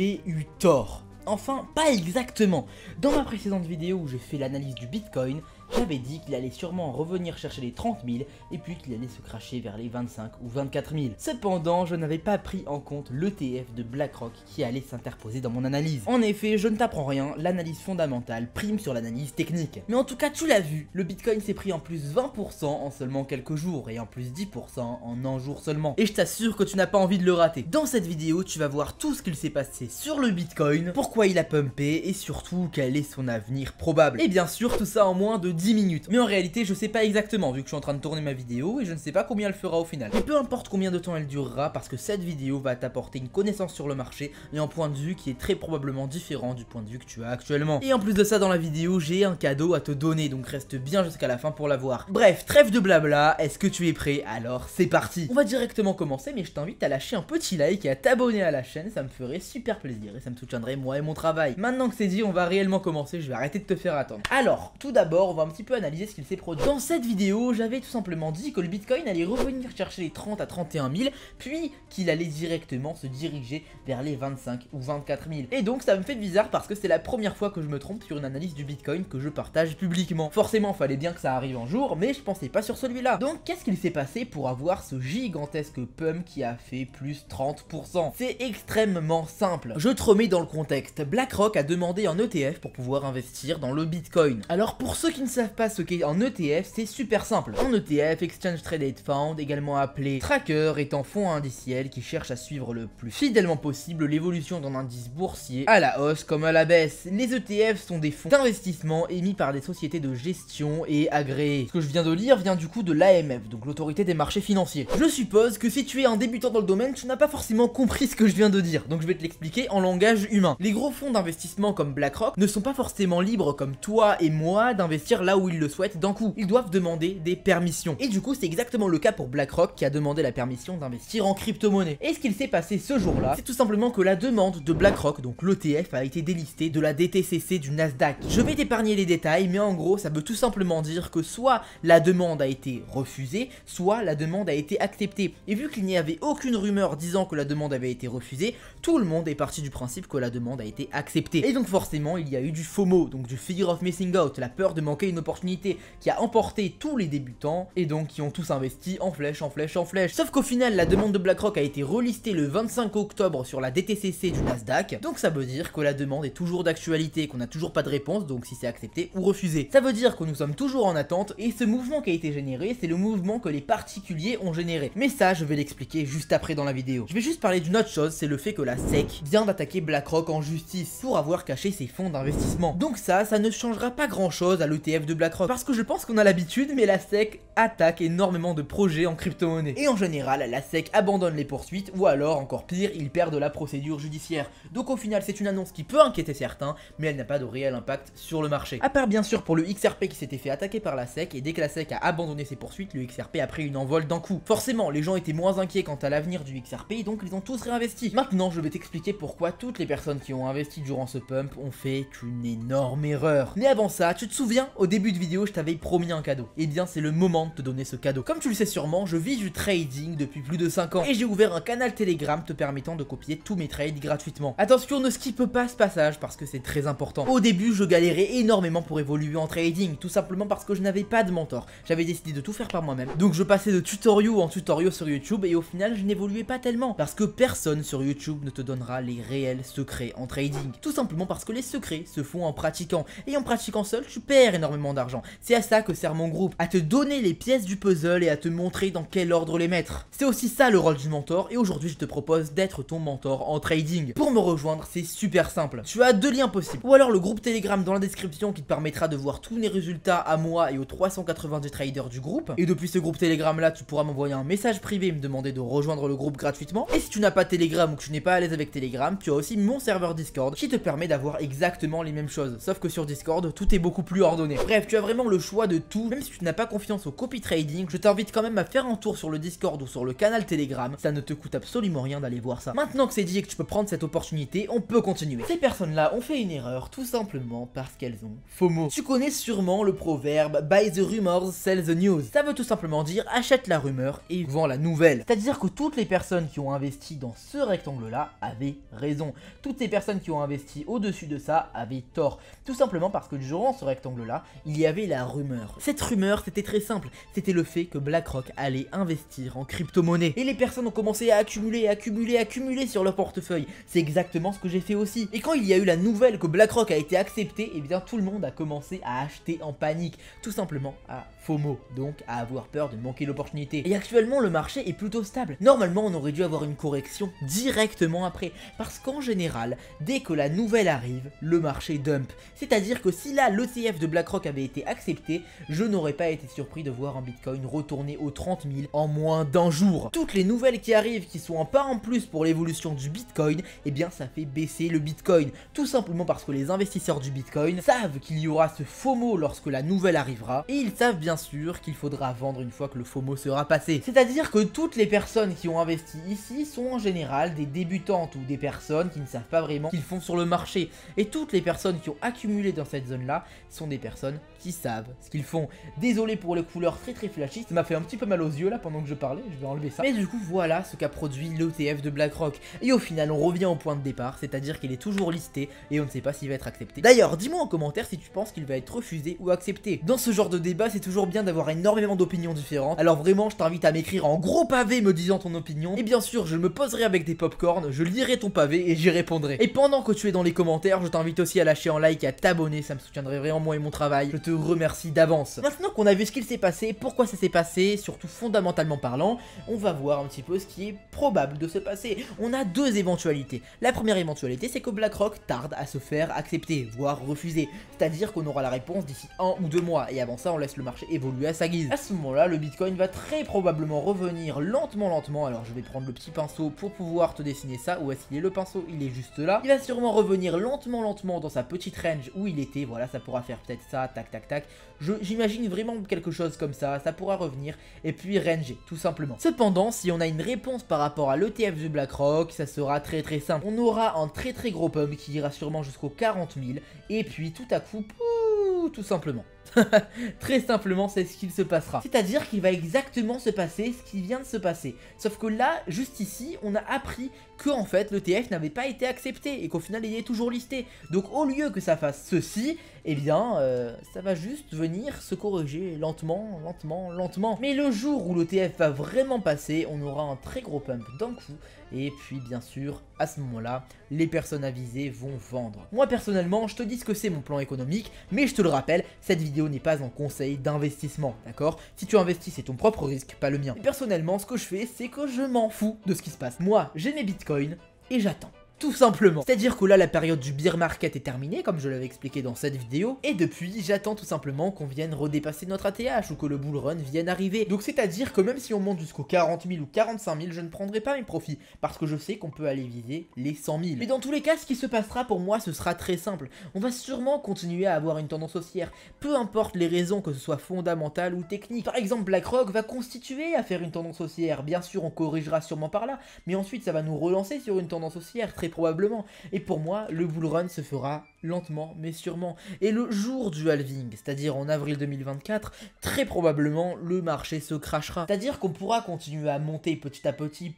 j'ai eu tort. Enfin, pas exactement. Dans ma précédente vidéo où j'ai fait l'analyse du Bitcoin, j'avais dit qu'il allait sûrement revenir chercher les 30 000 et puis qu'il allait se cracher vers les 25 ou 24 000. Cependant, je n'avais pas pris en compte l'ETF de BlackRock qui allait s'interposer dans mon analyse. En effet, je ne t'apprends rien, l'analyse fondamentale prime sur l'analyse technique. Mais en tout cas, tu l'as vu, le Bitcoin s'est pris en plus 20% en seulement quelques jours et en plus 10% en un jour seulement. Et je t'assure que tu n'as pas envie de le rater. Dans cette vidéo, tu vas voir tout ce qu'il s'est passé sur le Bitcoin, pourquoi il a pumpé et surtout quel est son avenir probable. Et bien sûr, tout ça en moins de 10 minutes. Mais en réalité, je sais pas exactement vu que je suis en train de tourner ma vidéo et je ne sais pas combien elle fera au final. Mais peu importe combien de temps elle durera parce que cette vidéo va t'apporter une connaissance sur le marché et un point de vue qui est très probablement différent du point de vue que tu as actuellement. Et en plus de ça, dans la vidéo, j'ai un cadeau à te donner, donc reste bien jusqu'à la fin pour l'avoir. Bref, trêve de blabla, est-ce que tu es prêt? Alors c'est parti. On va directement commencer, mais je t'invite à lâcher un petit like et à t'abonner à la chaîne, ça me ferait super plaisir et ça me soutiendrait moi et mon travail. Maintenant que c'est dit, on va réellement commencer, je vais arrêter de te faire attendre. Alors, tout d'abord, on va un petit peu analyser ce qu'il s'est produit. Dans cette vidéo, j'avais tout simplement dit que le Bitcoin allait revenir chercher les 30 à 31 000, puis qu'il allait directement se diriger vers les 25 ou 24 000. Et donc ça me fait bizarre parce que c'est la première fois que je me trompe sur une analyse du Bitcoin que je partage publiquement. Forcément, fallait bien que ça arrive un jour, mais je pensais pas sur celui-là. Donc qu'est-ce qu'il s'est passé pour avoir ce gigantesque pump qui a fait plus 30%? C'est extrêmement simple. Je te remets dans le contexte. BlackRock a demandé un ETF pour pouvoir investir dans le Bitcoin. Alors pour ceux qui ne savent pas ce qu'est un ETF, c'est super simple. Un ETF, Exchange Traded Fund, également appelé tracker, est un fonds indiciel qui cherche à suivre le plus fidèlement possible l'évolution d'un indice boursier à la hausse comme à la baisse. Les ETF sont des fonds d'investissement émis par des sociétés de gestion et agréés. Ce que je viens de lire vient du coup de l'AMF, donc l'autorité des marchés financiers. Je suppose que si tu es un débutant dans le domaine, tu n'as pas forcément compris ce que je viens de dire, donc je vais te l'expliquer en langage humain. Les gros fonds d'investissement comme BlackRock ne sont pas forcément libres comme toi et moi d'investir là où ils le souhaitent d'un coup. Ils doivent demander des permissions. Et du coup, c'est exactement le cas pour BlackRock qui a demandé la permission d'investir en crypto-monnaie. Et ce qu'il s'est passé ce jour-là, c'est tout simplement que la demande de BlackRock, donc l'ETF, a été délistée de la DTCC du Nasdaq. Je vais t'épargner les détails, mais en gros, ça veut tout simplement dire que soit la demande a été refusée, soit la demande a été acceptée. Et vu qu'il n'y avait aucune rumeur disant que la demande avait été refusée, tout le monde est parti du principe que la demande a été acceptée. Et donc forcément, il y a eu du FOMO, donc du Fear of Missing Out, la peur de manquer une opportunité, qui a emporté tous les débutants et donc qui ont tous investi en flèche, en flèche, en flèche. Sauf qu'au final, la demande de BlackRock a été relistée le 25 octobre sur la DTCC du Nasdaq. Donc ça veut dire que la demande est toujours d'actualité, qu'on n'a toujours pas de réponse, donc si c'est accepté ou refusé. Ça veut dire que nous sommes toujours en attente et ce mouvement qui a été généré, c'est le mouvement que les particuliers ont généré. Mais ça, je vais l'expliquer juste après dans la vidéo. Je vais juste parler d'une autre chose, c'est le fait que la SEC vient d'attaquer BlackRock en justice pour avoir caché ses fonds d'investissement. Donc ça ne changera pas grand chose à l'ETF de BlackRock parce que je pense qu'on a l'habitude, mais la SEC attaque énormément de projets en crypto-monnaie. Et en général, la SEC abandonne les poursuites ou alors, encore pire, ils perdent la procédure judiciaire. Donc au final, c'est une annonce qui peut inquiéter certains, mais elle n'a pas de réel impact sur le marché. À part bien sûr pour le XRP qui s'était fait attaquer par la SEC, et dès que la SEC a abandonné ses poursuites, le XRP a pris une envol d'un coup. Forcément, les gens étaient moins inquiets quant à l'avenir du XRP, donc ils ont tous réinvesti. Maintenant, je vais t'expliquer pourquoi toutes les personnes qui ont investi durant ce pump ont fait une énorme erreur. Mais avant ça, tu te souviens, au début de vidéo, je t'avais promis un cadeau. Et bien, c'est le moment de te donner ce cadeau. Comme tu le sais sûrement, je vis du trading depuis plus de 5 ans et j'ai ouvert un canal Telegram te permettant de copier tous mes trades gratuitement. Attention, ne skippe pas ce passage parce que c'est très important. Au début, je galérais énormément pour évoluer en trading, tout simplement parce que je n'avais pas de mentor. J'avais décidé de tout faire par moi-même. Donc je passais de tutoriaux en tutoriaux sur YouTube et au final, je n'évoluais pas tellement parce que personne sur YouTube ne te donnera les réels secrets en trading. Tout simplement parce que les secrets se font en pratiquant et en pratiquant seul, tu perds énormément d'argent. C'est à ça que sert mon groupe, à te donner les pièces du puzzle et à te montrer dans quel ordre les mettre. C'est aussi ça le rôle du mentor et aujourd'hui je te propose d'être ton mentor en trading. Pour me rejoindre, c'est super simple. Tu as deux liens possibles. Ou alors le groupe Telegram dans la description qui te permettra de voir tous les résultats à moi et aux 390 traders du groupe. Et depuis ce groupe Telegram là, tu pourras m'envoyer un message privé et me demander de rejoindre le groupe gratuitement. Et si tu n'as pas Telegram ou que tu n'es pas à l'aise avec Telegram, tu as aussi mon serveur Discord qui te permet d'avoir exactement les mêmes choses. Sauf que sur Discord, tout est beaucoup plus ordonné. Bref, tu as vraiment le choix de tout. Même si tu n'as pas confiance au copy trading, je t'invite quand même à faire un tour sur le Discord ou sur le canal Telegram. Ça ne te coûte absolument rien d'aller voir ça. Maintenant que c'est dit et que tu peux prendre cette opportunité, on peut continuer. Ces personnes-là ont fait une erreur tout simplement parce qu'elles ont FOMO. Tu connais sûrement le proverbe Buy the rumors, sell the news. Ça veut tout simplement dire achète la rumeur et vends la nouvelle. C'est-à-dire que toutes les personnes qui ont investi dans ce rectangle-là avaient raison. Toutes les personnes qui ont investi au-dessus de ça avaient tort. Tout simplement parce que durant ce rectangle-là, il y avait la rumeur. Cette rumeur, c'était très simple. C'était le fait que BlackRock allait investir en crypto-monnaie. Et les personnes ont commencé à accumuler sur leur portefeuille. C'est exactement ce que j'ai fait aussi. Et quand il y a eu la nouvelle que BlackRock a été accepté, et bien tout le monde a commencé à acheter en panique. Tout simplement à FOMO, donc à avoir peur de manquer l'opportunité. Et actuellement, le marché est plutôt stable. Normalement, on aurait dû avoir une correction directement après. Parce qu'en général, dès que la nouvelle arrive, le marché dump. C'est-à-dire que si là, l'ETF de BlackRock avait été accepté, je n'aurais pas été surpris de voir un Bitcoin retourner aux 30 000 en moins d'un jour. Toutes les nouvelles qui arrivent, qui sont un pas en plus pour l'évolution du Bitcoin, eh bien ça fait baisser le Bitcoin. Tout simplement parce que les investisseurs du Bitcoin savent qu'il y aura ce FOMO lorsque la nouvelle arrivera, et ils savent bien sûr qu'il faudra vendre une fois que le FOMO sera passé. C'est-à-dire que toutes les personnes qui ont investi ici sont en général des débutantes ou des personnes qui ne savent pas vraiment ce qu'ils font sur le marché. Et toutes les personnes qui ont accumulé dans cette zone-là sont des personnes qui savent ce qu'ils font. Désolé pour les couleurs très flashy, ça m'a fait un petit peu mal aux yeux là pendant que je parlais, je vais enlever ça. Mais du coup voilà ce qu'a produit l'ETF de BlackRock. Et au final on revient au point de départ, c'est-à-dire qu'il est toujours listé et on ne sait pas s'il va être accepté. D'ailleurs dis-moi en commentaire si tu penses qu'il va être refusé ou accepté. Dans ce genre de débat c'est toujours bien d'avoir énormément d'opinions différentes. Alors vraiment je t'invite à m'écrire en gros pavé me disant ton opinion. Et bien sûr je me poserai avec des popcorn, je lirai ton pavé et j'y répondrai. Et pendant que tu es dans les commentaires, je t'invite aussi à lâcher un like et à t'abonner, ça me soutiendrait vraiment moi et mon travail. Je te remercie d'avance. Maintenant qu'on a vu ce qu'il s'est passé, pourquoi ça s'est passé, surtout fondamentalement parlant, on va voir un petit peu ce qui est probable de se passer. On a deux éventualités. La première éventualité, c'est que BlackRock tarde à se faire accepter, voire refuser. C'est-à-dire qu'on aura la réponse d'ici 1 ou 2 mois, et avant ça, on laisse le marché évoluer à sa guise. À ce moment-là, le Bitcoin va très probablement revenir lentement. Alors je vais prendre le petit pinceau pour pouvoir te dessiner ça. Où est-ce qu'il est le pinceau? Il est juste là. Il va sûrement revenir lentement dans sa petite range où il était. Voilà, ça pourra faire peut-être ça, tac tac tac. J'imagine vraiment quelque chose comme ça pourra revenir et puis ranger, tout simplement. Cependant, si on a une réponse par rapport à l'ETF de BlackRock, ça sera très simple. On aura un très gros pump qui ira sûrement jusqu'aux 40 000 et puis tout à coup, tout simplement. Très simplement, c'est ce qu'il se passera. C'est-à-dire qu'il va exactement se passer ce qui vient de se passer. Sauf que là, juste ici, on a appris que en fait l'ETF n'avait pas été accepté et qu'au final il est toujours listé. Donc au lieu que ça fasse ceci, eh bien ça va juste venir se corriger lentement. Mais le jour où l'ETF va vraiment passer, on aura un très gros pump d'un coup. Et puis bien sûr, à ce moment-là, les personnes avisées vont vendre. Moi personnellement, je te dis ce que c'est mon plan économique, mais je te le rappelle, cette vidéo n'est pas un conseil d'investissement, d'accord? Si tu investis, c'est ton propre risque, pas le mien. Et personnellement, ce que je fais, c'est que je m'en fous de ce qui se passe. Moi, j'ai mes bitcoins et j'attends. Tout simplement. C'est-à-dire que là, la période du bear market est terminée, comme je l'avais expliqué dans cette vidéo, et depuis, j'attends tout simplement qu'on vienne redépasser notre ATH, ou que le bull run vienne arriver. Donc c'est-à-dire que même si on monte jusqu'aux 40 000 ou 45 000, je ne prendrai pas mes profits, parce que je sais qu'on peut aller viser les 100 000. Mais dans tous les cas, ce qui se passera pour moi, ce sera très simple. On va sûrement continuer à avoir une tendance haussière, peu importe les raisons, que ce soit fondamentales ou techniques. Par exemple, BlackRock va constituer à faire une tendance haussière, bien sûr on corrigera sûrement par là, mais ensuite ça va nous relancer sur une tendance haussière, très probablement. Et pour moi, le bull run se fera lentement mais sûrement. Et le jour du halving, c'est-à-dire en avril 2024, très probablement le marché se crashera. C'est-à-dire qu'on pourra continuer à monter petit à petit.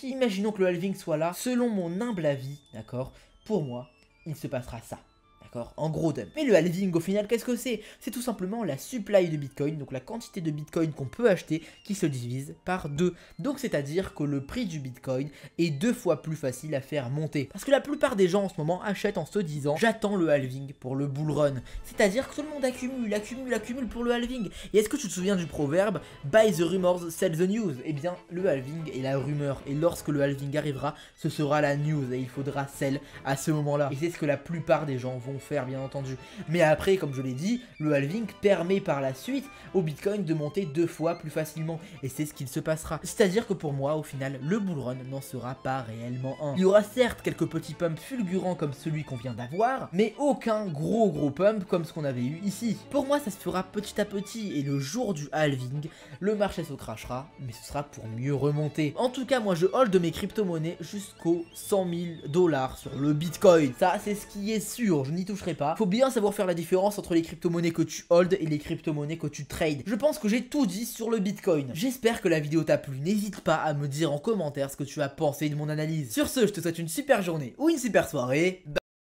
Imaginons que le halving soit là. Selon mon humble avis, d'accord, pour moi, il se passera ça. D'accord, en gros dump. Mais le halving au final qu'est-ce que c'est? C'est tout simplement la supply de bitcoin, donc la quantité de bitcoin qu'on peut acheter qui se divise par 2. Donc c'est à dire que le prix du bitcoin est 2 fois plus facile à faire monter. Parce que la plupart des gens en ce moment achètent en se disant j'attends le halving pour le bull run. C'est à dire que tout le monde accumule pour le halving. Et est-ce que tu te souviens du proverbe buy the rumors, sell the news? Eh bien le halving est la rumeur et lorsque le halving arrivera ce sera la news et il faudra sell à ce moment là. Et c'est ce que la plupart des gens vont faire bien entendu. Mais après, comme je l'ai dit, le halving permet par la suite au Bitcoin de monter 2 fois plus facilement. Et c'est ce qu'il se passera. C'est-à-dire que pour moi, au final, le bull run n'en sera pas réellement un. Il y aura certes quelques petits pumps fulgurants comme celui qu'on vient d'avoir, mais aucun gros pump comme ce qu'on avait eu ici. Pour moi, ça se fera petit à petit et le jour du halving, le marché se crashera, mais ce sera pour mieux remonter. En tout cas, moi je hold mes crypto-monnaies jusqu'aux 100 000 $ sur le Bitcoin. Ça, c'est ce qui est sûr, je n'y toucherai pas. Faut bien savoir faire la différence entre les crypto-monnaies que tu hold et les crypto-monnaies que tu trades. Je pense que j'ai tout dit sur le Bitcoin. J'espère que la vidéo t'a plu. N'hésite pas à me dire en commentaire ce que tu as pensé de mon analyse. Sur ce, je te souhaite une super journée ou une super soirée. Bye.